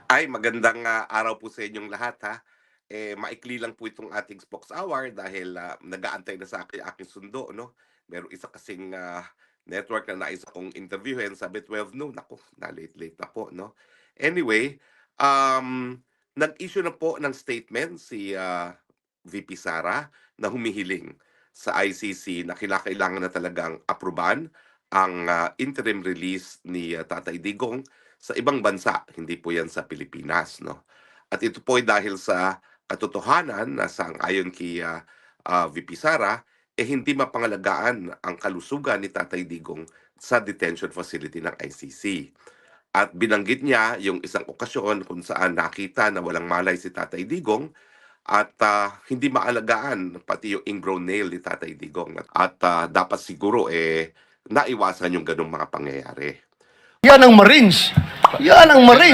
Ay, magandang, araw po sa inyong lahat, ha. Maikli lang po itong ating Spokes Hour dahil, nag-aantay na sa akin aking sundo 'no. Merong isa kasing, network na nais akong interviewin, sabi 12 noon, naku, na-late-late na po 'no. Anyway, um, nag-issue na po ng statement si, VP Sara na humihiling sa ICC na kinakailangan na talagang aprubahan ang, interim release ni, Tatay Digong sa ibang bansa, hindi po 'yan sa Pilipinas 'no. At ito po ay dahil sa katotohanan na sang-ayon kay, VP Sara, hindi mapangalagaan ang kalusugan ni Tatay Digong sa detention facility ng ICC. At binanggit niya yung isang okasyon kung saan nakita na walang malay si Tatay Digong at, hindi maalagaan pati yung ingrown nail ni Tatay Digong at, dapat siguro, naiwasan yung gano'ng mga pangyayari. Yan ang Marines. Yan ang Marines.